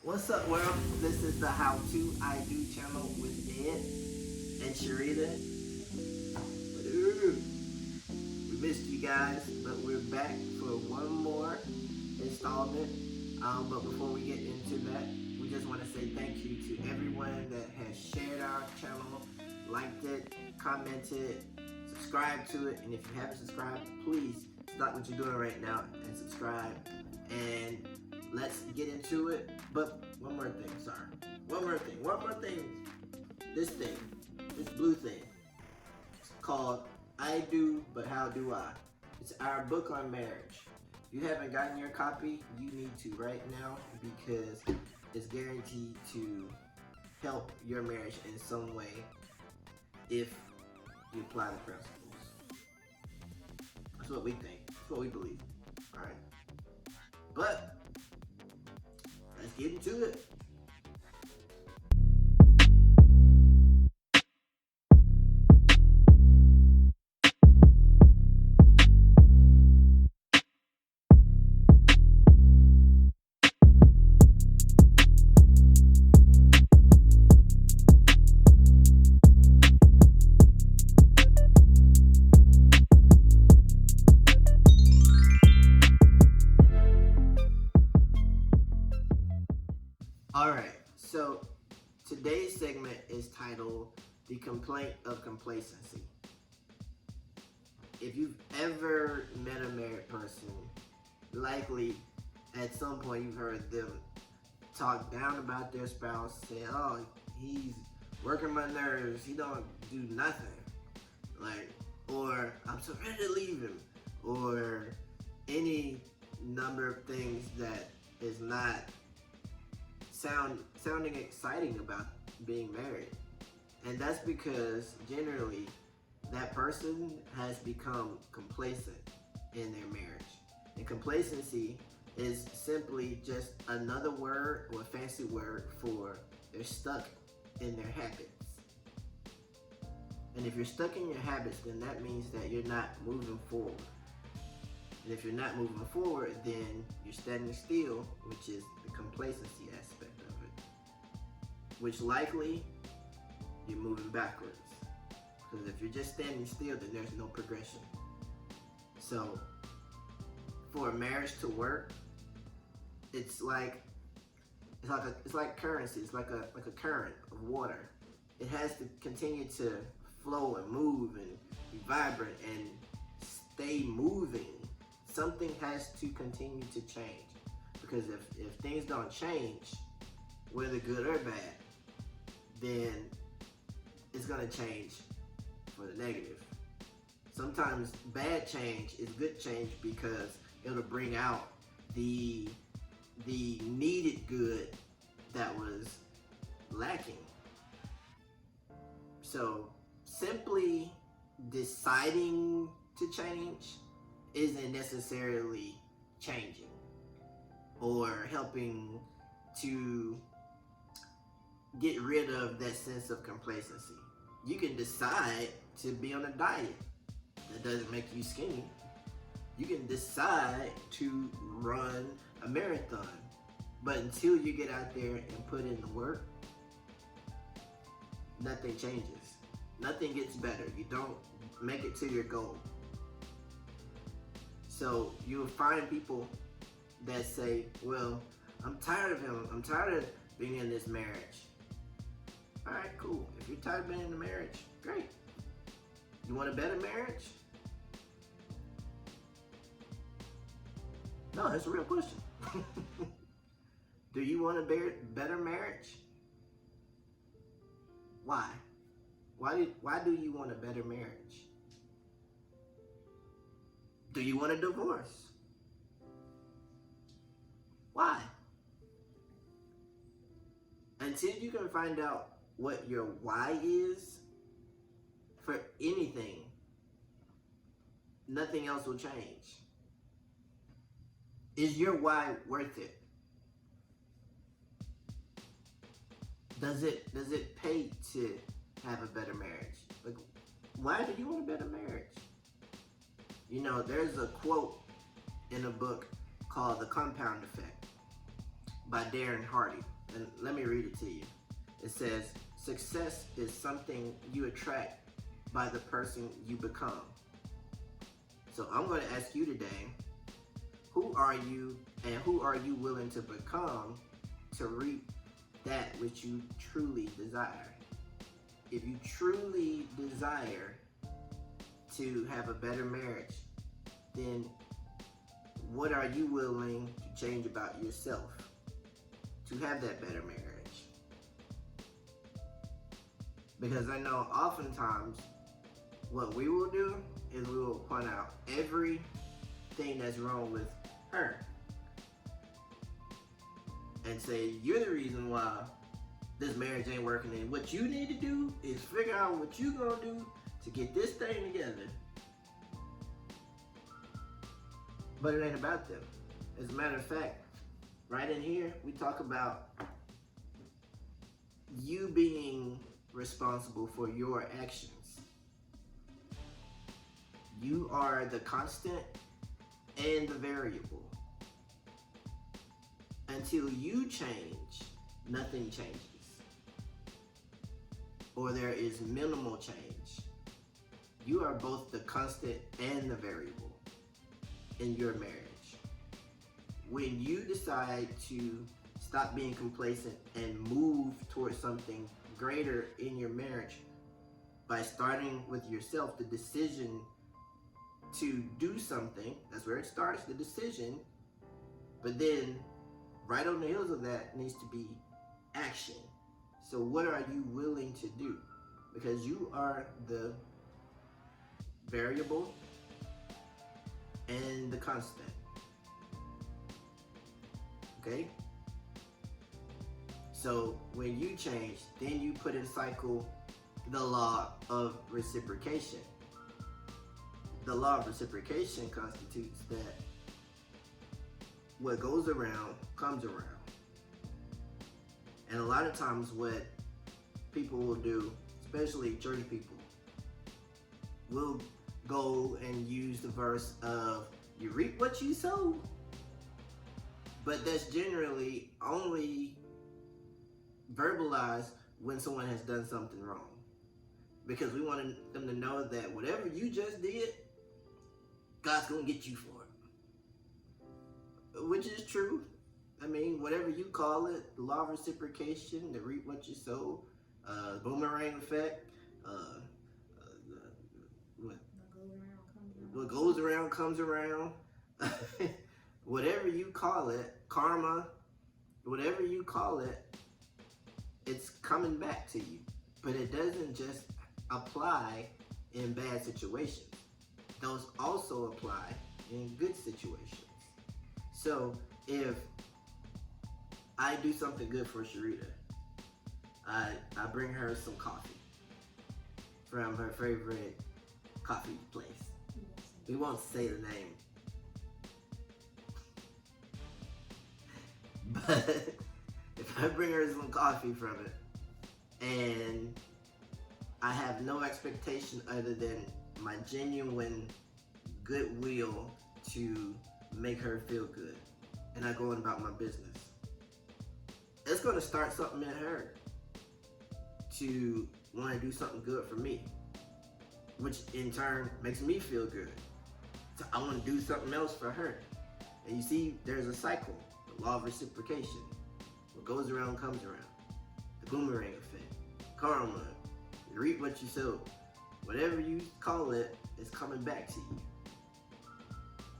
What's up, world? This is the How To I Do channel with Ed and Sharita. We missed you guys, but we're back for one more installment. But before we get into that, we just want to say thank you to everyone that has shared our channel, liked it, commented, subscribed to it. And if you haven't subscribed, please stop what you're doing right now and subscribe. And let's get into it. But one more thing. This blue thing, it's called I Do, but How Do I? It's our book on marriage. If you haven't gotten your copy, you need to right now, because it's guaranteed to help your marriage in some way if you apply the principles. That's what we think. That's what we believe. Alright. But let's get into it. Alright, so today's segment is titled The Complaint of Complacency. If you've ever met a married person, likely at some point you've heard them talk down about their spouse, say, oh, he's working my nerves, he don't do nothing. Or I'm so ready to leave him, or any number of things that is not sounding exciting about being married. And that's because generally that person has become complacent in their marriage. And complacency is simply just another word or a fancy word for they're stuck in their habits. And if you're stuck in your habits, then that means that you're not moving forward. And if you're not moving forward, then you're standing still, which is the complacency aspect of it. Which likely, you're moving backwards. Because if you're just standing still, then there's no progression. So, for a marriage to work, it's like currency. It's like a current of water. It has to continue to flow and move and be vibrant and stay moving. Something has to continue to change, because if things don't change, whether good or bad, then it's gonna change for the negative. Sometimes bad change is good change because it'll bring out the needed good that was lacking. So simply deciding to change isn't necessarily changing or helping to get rid of that sense of complacency. You can decide to be on a diet. That doesn't make you skinny. You can decide to run a marathon. But until you get out there and put in the work, nothing changes. Nothing gets better. You don't make it to your goal. So you'll find people that say, well, I'm tired of him. I'm tired of being in this marriage. All right, cool. If you're tired of being in a marriage, great. You want a better marriage? No, that's a real question. Do you want a better marriage? Why? Why do you want a better marriage? Do you want a divorce? Why? Until you can find out what your why is for anything, nothing else will change. Is your why worth it? Does it pay to have a better marriage? Like, why do you want a better marriage? You know, there's a quote in a book called The Compound Effect. by Darren Hardy. And let me read it to you. It says, success is something you attract by the person you become. So I'm going to ask you today, who are you and who are you willing to become to reap that which you truly desire? If you truly desire to have a better marriage, then what are you willing to change about yourself to have that better marriage? Because I know oftentimes what we will do is we will point out everything that's wrong with her and say, you're the reason why this marriage ain't working, and what you need to do is figure out what you're gonna do to get this thing together. But it ain't about them. As a matter of fact, right in here, we talk about you being responsible for your actions. You are the constant and the variable. Until you change, nothing changes. Or there is minimal change. You are both the constant and the variable in your marriage. When you decide to stop being complacent and move towards something greater in your marriage by starting with yourself, the decision to do something, that's where it starts, the decision, but then right on the heels of that needs to be action. So what are you willing to do? Because you are the variable and the constant. Okay? So when you change, then you put in cycle the law of reciprocation. The law of reciprocation constitutes that what goes around comes around. And a lot of times what people will do, especially church people, will go and use the verse of you reap what you sow. But that's generally only verbalized when someone has done something wrong. Because we want them to know that whatever you just did, God's going to get you for it. Which is true. I mean, whatever you call it, the law of reciprocation, the reap what you sow, boomerang effect, what goes around comes around. Whatever you call it, karma, whatever you call it, it's coming back to you. But it doesn't just apply in bad situations. Those also apply in good situations. So if I do something good for Sharita, I bring her some coffee from her favorite coffee place. We won't say the name. But if I bring her some coffee from it and I have no expectation other than my genuine goodwill to make her feel good, and I go on about my business, it's going to start something in her to want to do something good for me, which in turn makes me feel good. So I want to do something else for her. And you see, there's a cycle, the law of reciprocation. What goes around comes around. The boomerang effect, karma, you reap what you sow. Whatever you call it, is coming back to you.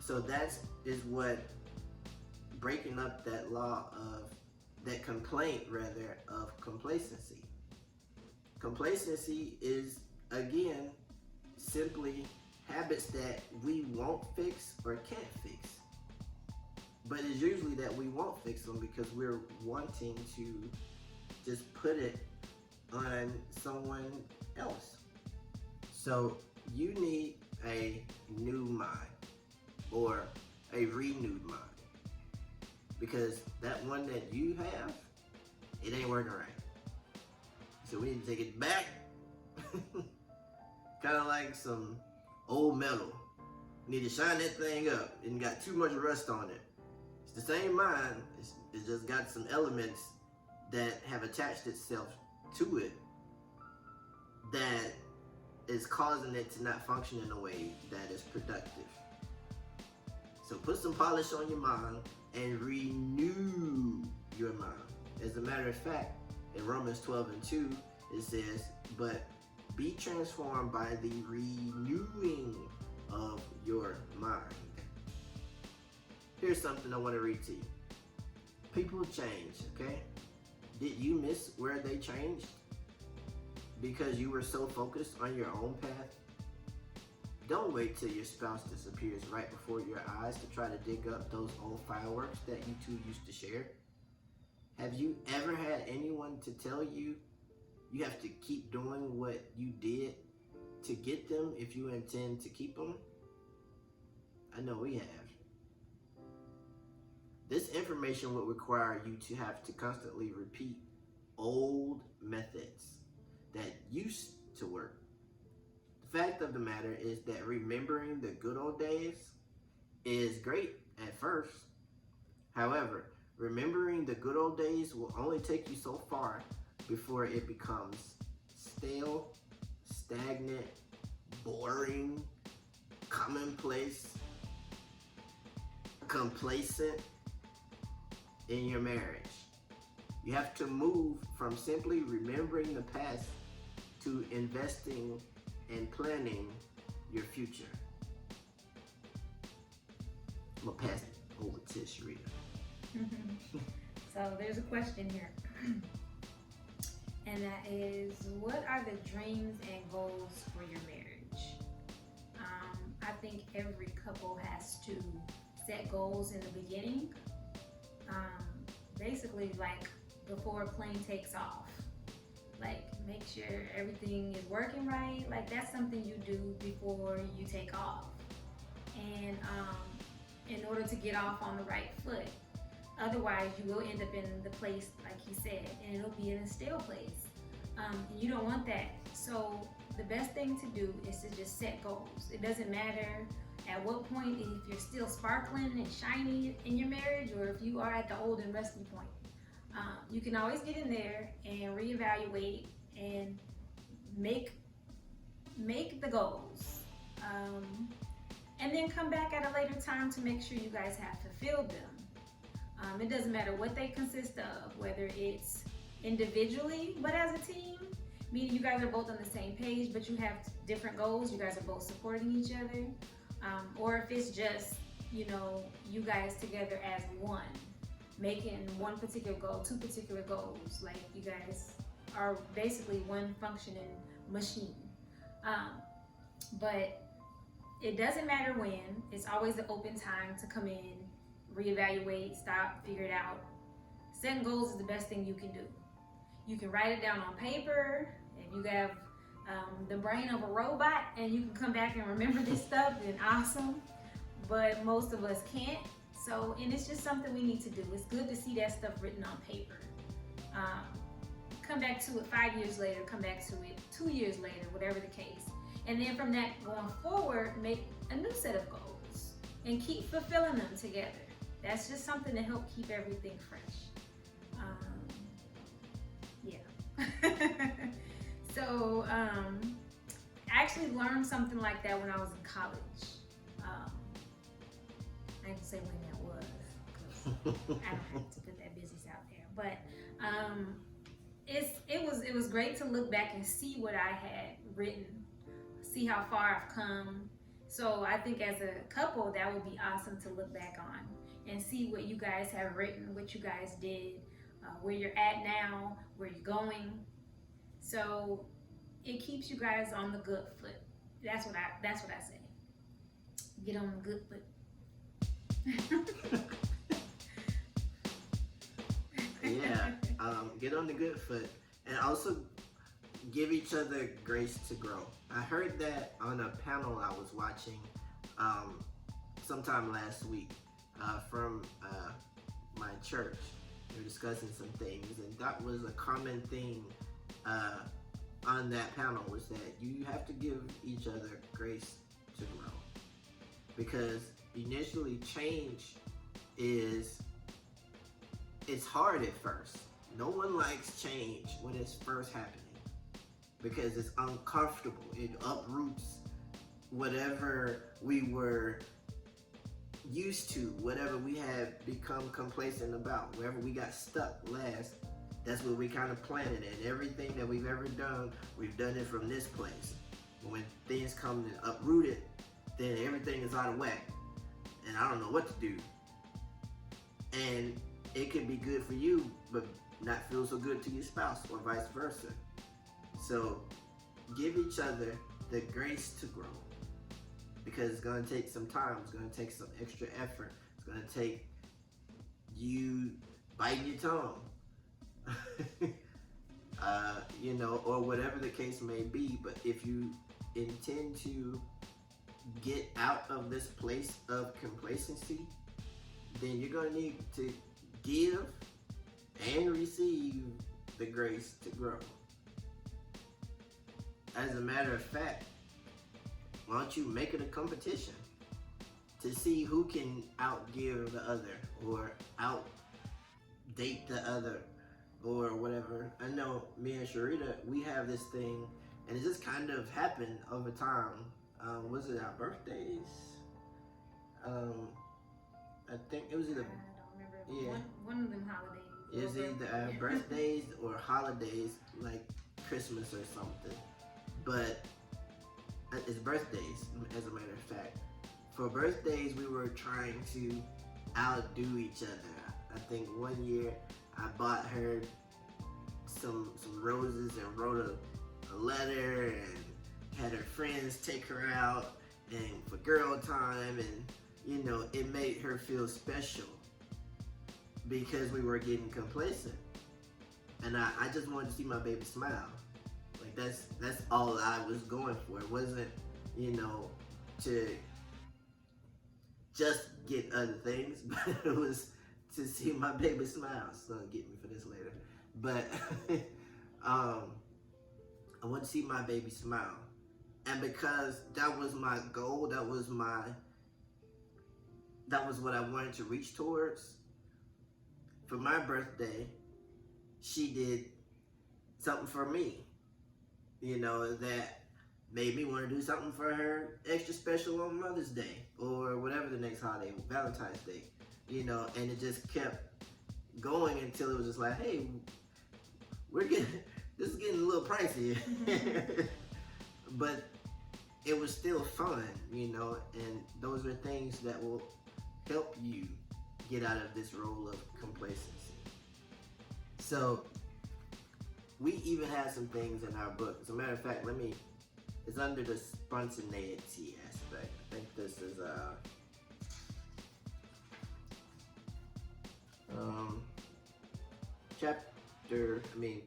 So that is what breaking up that law of, that complaint rather, of complacency. Complacency is, again, simply habits that we won't fix or can't fix. But it's usually that we won't fix them because we're wanting to just put it on someone else. So you need a new mind or a renewed mind, because that one that you have, it ain't working right. So we need to take it back. Kind of like some old metal. We need to shine that thing up. It got too much rust on it. It's the same mind. It's just got some elements that have attached itself to it that is causing it to not function in a way that is productive. So put some polish on your mind and renew your mind. As a matter of fact, in Romans 12:2, it says, but be transformed by the renewing of your mind. Here's something I want to read to you. People change, okay? Did you miss where they changed? Because you were so focused on your own path? Don't wait till your spouse disappears right before your eyes to try to dig up those old fireworks that you two used to share. Have you ever had anyone to tell you you have to keep doing what you did to get them if you intend to keep them? I know we have. This information will require you to have to constantly repeat old methods that used to work. The fact of the matter is that remembering the good old days is great at first. However, remembering the good old days will only take you so far before it becomes stale, stagnant, boring, commonplace, complacent in your marriage. You have to move from simply remembering the past to investing and planning your future. I'm gonna pass it over to Sharita. So there's a question here. And that is, what are the dreams and goals for your marriage? I think every couple has to set goals in the beginning. Basically, like before a plane takes off. Like, make sure everything is working right. Like, that's something you do before you take off. And in order to get off on the right foot. Otherwise, you will end up in the place, like he said, and it'll be in a stale place. And you don't want that. So the best thing to do is to just set goals. It doesn't matter at what point, if you're still sparkling and shiny in your marriage, or if you are at the old and rusty point. You can always get in there and reevaluate and make the goals. And then come back at a later time to make sure you guys have fulfilled them. It doesn't matter what they consist of, whether it's individually, but as a team, meaning you guys are both on the same page, but you have different goals, you guys are both supporting each other. Or if it's just, you guys together as one, making one particular goal, two particular goals, like you guys are basically one functioning machine. But it doesn't matter when, it's always an open time to come in, reevaluate, stop, figure it out. Setting goals is the best thing you can do. You can write it down on paper. If you have the brain of a robot and you can come back and remember this stuff, then awesome. But most of us can't. So, and it's just something we need to do. It's good to see that stuff written on paper. Come back to it 5 years later, come back to it 2 years later, whatever the case. And then from that going forward, make a new set of goals and keep fulfilling them together. That's just something to help keep everything fresh. Yeah. So I actually learned something like that when I was in college. I didn't say when that was, because I don't have to put that business out there. But it was great to look back and see what I had written, see how far I've come. So I think as a couple, that would be awesome to look back on and see what you guys have written, what you guys did, where you're at now, where you're going. So it keeps you guys on the good foot. That's what I say. Get on the good foot. Yeah, get on the good foot, and also give each other grace to grow. I heard that on a panel I was watching sometime last week from my church. They were discussing some things, and that was a common theme on that panel, was that you have to give each other grace to grow, because initially change is it's hard at first. No one likes change when it's first happening because it's uncomfortable. It uproots whatever we were used to, whatever we have become complacent about, wherever we got stuck last. That's where we kind of planted it. Everything that we've ever done, we've done it from this place. But when things come to uproot it, then everything is out of whack. And I don't know what to do. And it could be good for you, but not feel so good to your spouse, or vice versa. So give each other the grace to grow, because it's going to take some time. It's going to take some extra effort. It's going to take you biting your tongue. Or whatever the case may be. But if you intend to get out of this place of complacency, then you're going to need to give and receive the grace to grow. As a matter of fact, why don't you make it a competition to see who can outgive the other, or outdate the other, or whatever. I know me and Sharita, we have this thing, and it just kind of happened over time. Was it our birthdays? I think it was either. I don't remember. One of them holidays. It was either our birthdays or holidays, like Christmas or something. But it's birthdays, as a matter of fact. For birthdays, we were trying to outdo each other. I think one year I bought her some roses and wrote a letter and had her friends take her out and for girl time, and it made her feel special because we were getting complacent. And I just wanted to see my baby smile. Like that's all I was going for. It wasn't, to just get other things, but it was to see my baby smile. So get me for this later. But I want to see my baby smile. And because that was my goal, that was what I wanted to reach towards. For my birthday, she did something for me, that made me want to do something for her extra special on Mother's Day, or whatever the next holiday, Valentine's Day, and it just kept going until it was just like, hey, this is getting a little pricey. But it was still fun, and those are things that will help you get out of this role of complacency. So we even have some things in our book. As a matter of fact, it's under the spontaneity aspect. I think this is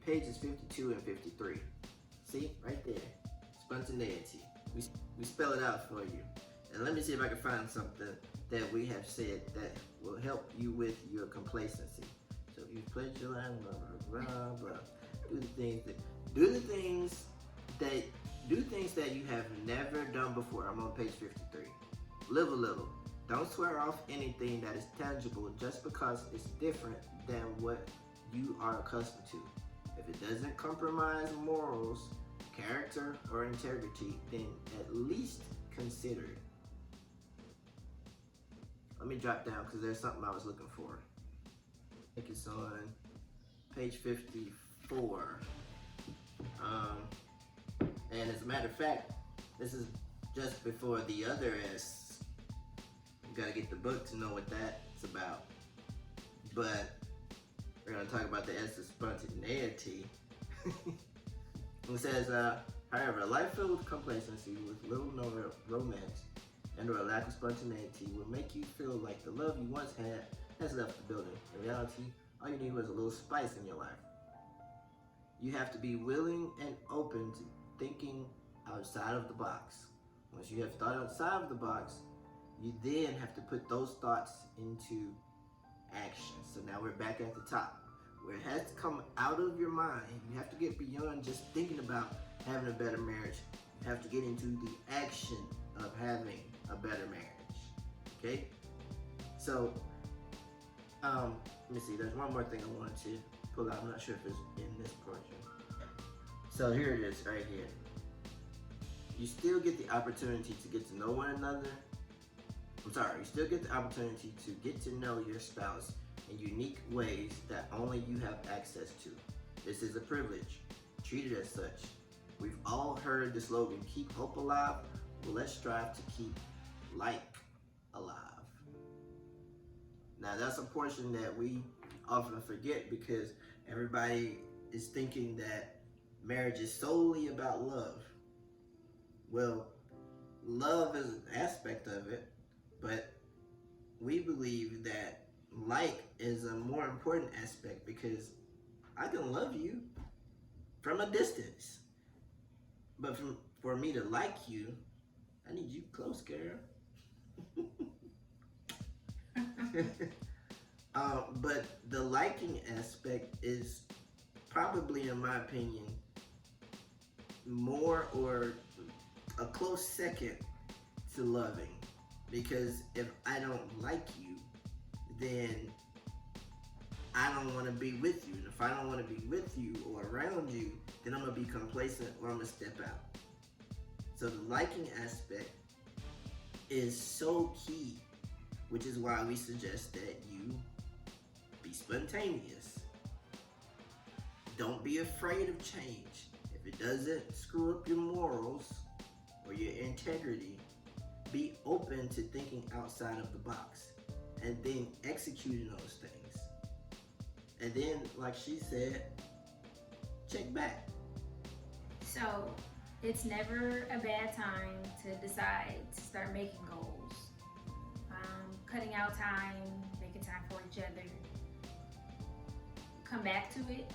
pages 52 and 53. See, right there, spontaneity. We spell it out for you. And let me see if I can find something that we have said that will help you with your complacency. So if you pledge your line, blah, blah, blah, blah. Do things that you have never done before. I'm on page 53. Live a little. Don't swear off anything that is tangible just because it's different than what you are accustomed to. If it doesn't compromise morals, character, or integrity, then at least consider it. Let me drop down because there's something I was looking for. I think it's on page 54. And as a matter of fact, this is just before the other S. You gotta get the book to know what that's about. But we're gonna talk about the S of spontaneity. It says, however, a life filled with complacency, with little no romance, and or a lack of spontaneity will make you feel like the love you once had has left the building. In reality, all you need was a little spice in your life. You have to be willing and open to thinking outside of the box. Once you have thought outside of the box, you then have to put those thoughts into action. So now we're back at the top, where it has to come out of your mind. You have to get beyond just thinking about having a better marriage. You have to get into the action of having a better marriage. Okay? So, let me see, there's one more thing I wanted to pull out. I'm not sure if it's in this portion. So here it is, right here. You still get the opportunity to get to know one another. You still get the opportunity to get to know your spouse in unique ways that only you have access to. This is a privilege. Treat it as such. We've all heard the slogan, keep hope alive. Well, let's strive to keep like alive. Now that's a portion that we often forget because everybody is thinking that marriage is solely about love. Well, love is an aspect of it, but we believe that like is a more important aspect because I can love you from a distance. But for me to like you, I need you close, girl. But the liking aspect is probably, in my opinion, more or a close second to loving. Because if I don't like you, then I don't want to be with you. And if I don't want to be with you or around you, then I'm going to be complacent or I'm going to step out. So the liking aspect is so key, which is why we suggest that you be spontaneous. Don't be afraid of change. If it doesn't screw up your morals or your integrity, be open to thinking outside of the box and then executing those things. And then, like she said, check back. So, it's never a bad time to decide to start making goals. Cutting out time, making time for each other. Come back to it,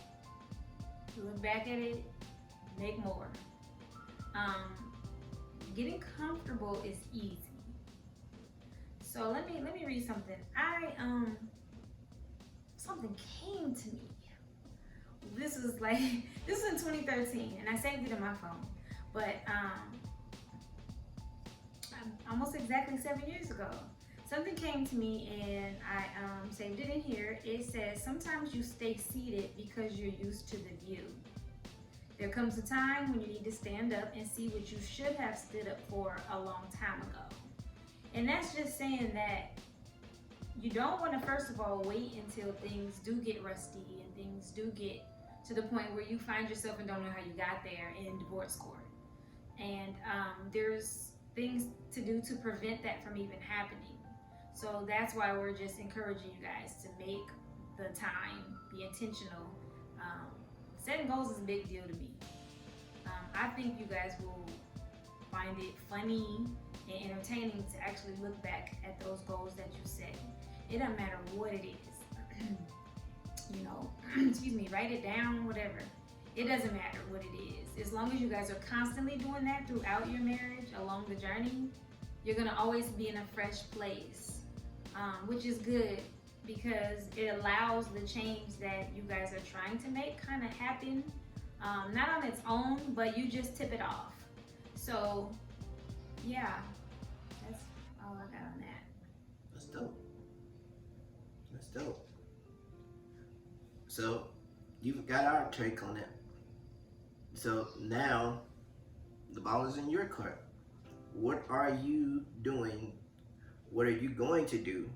look back at it, make more. Getting comfortable is easy. So let me read something. Something came to me. This was in 2013, and I saved it in my phone. But almost exactly 7 years ago, something came to me, and I saved it in here. It says, sometimes you stay seated because you're used to the view. There comes a time when you need to stand up and see what you should have stood up for a long time ago. And that's just saying that you don't want to, first of all, wait until things do get rusty and things do get to the point where you find yourself and don't know how you got there in divorce court. And there's things to do to prevent that from even happening. So that's why we're just encouraging you guys to make the time, be intentional. Setting goals is a big deal to me. I think you guys will find it funny and entertaining to actually look back at those goals that you set. It doesn't matter what it is. Excuse me, write it down, whatever. It doesn't matter what it is. As long as you guys are constantly doing that throughout your marriage, along the journey, you're gonna always be in a fresh place, which is good because it allows the change that you guys are trying to make kind of happen, not on its own, but you just tip it off. So, yeah, that's all I got on that. That's dope. That's dope. So, you've got our take on it. So now, the ball is in your court. What are you doing? What are you going to do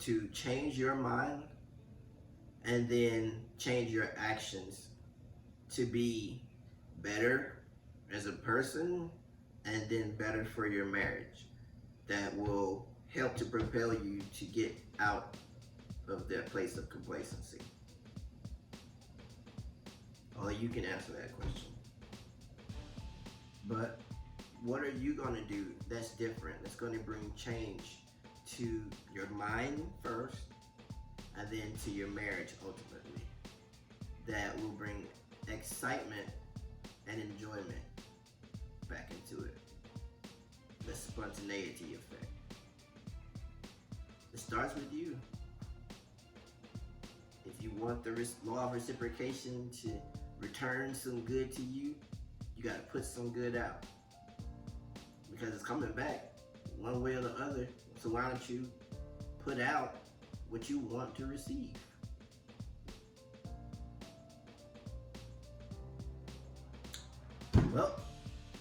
to change your mind and then change your actions to be better as a person and then better for your marriage? That will help to propel you to get out of that place of complacency. Only you can answer that question. But what are you going to do that's different, that's going to bring change to your mind first and then to your marriage ultimately, that will bring excitement and enjoyment back into it? The spontaneity effect. It starts with you. If you want the law of reciprocation to return some good to you, you got to put some good out, because it's coming back one way or the other. So why don't you put out what you want to receive. Well,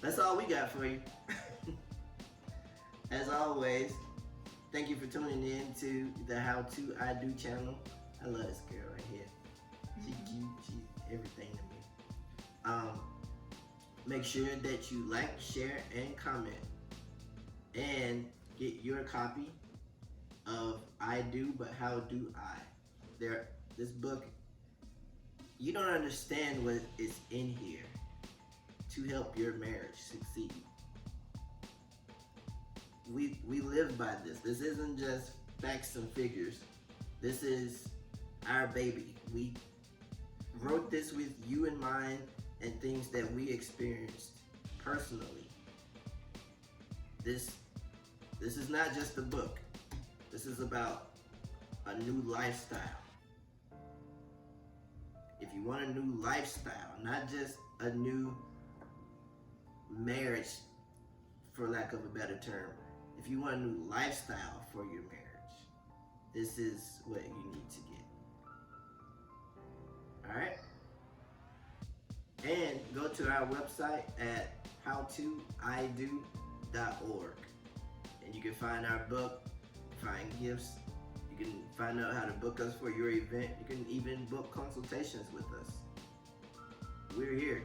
that's all we got for you. As always, thank you for tuning in to the HowToIDo channel. I love this girl right here. She's cute. She's everything to me. Make sure that you like, share, and comment. And get your copy of I Do, But How Do I? This book, you don't understand what is in here to help your marriage succeed. We live by this. This isn't just facts and figures. This is our baby. We wrote this with you in mind and things that we experienced personally. This is not just a book. This is about a new lifestyle. If you want a new lifestyle, not just a new marriage, for lack of a better term, if you want a new lifestyle for your marriage, this is what you need to get. All right? And go to our website at HowToIDo.org. And you can find our book, find gifts. You can find out how to book us for your event. You can even book consultations with us. We're here.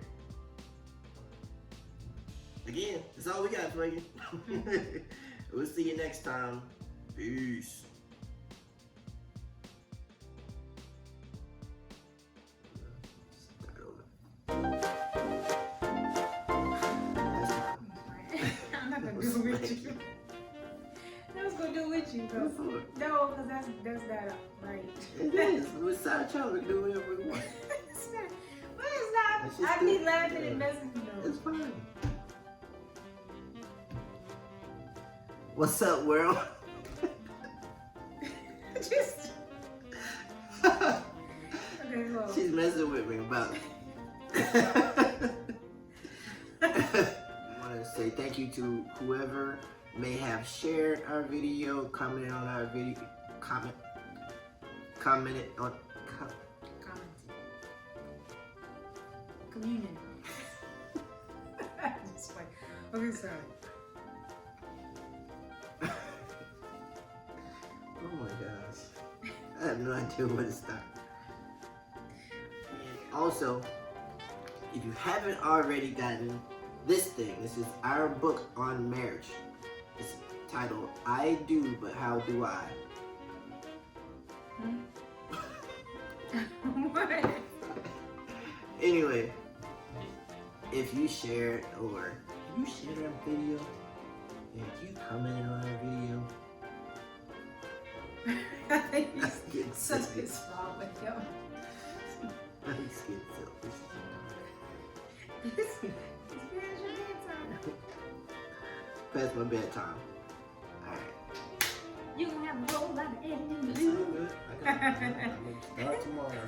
Again, that's all we got for you. We'll see you next time. Peace. I'm not gonna do it with you. I was gonna do it with you, cause no, cause that's not right. It is. We're side child. We can do whatever we want. It's not. But it's not. I be laughing and messing you know. It's fine. What's up, world? Just. Okay, well. She's messing with me about it. I want to say thank you to whoever may have shared our video, commented on our video, commented on. Communion. Just like, okay, sorry. Oh my gosh. I have no idea where to start. And also, if you haven't already gotten this thing, this is our book on marriage. It's titled I Do, But How Do I? What? Anyway, if you shared or you shared our video, and if you commented on our video, I think he's something's wrong with you. I'm just getting selfish. It's your bedtime. Past my bedtime. Alright. You gonna have a roll like Ed and It's all good. I'm gonna start tomorrow.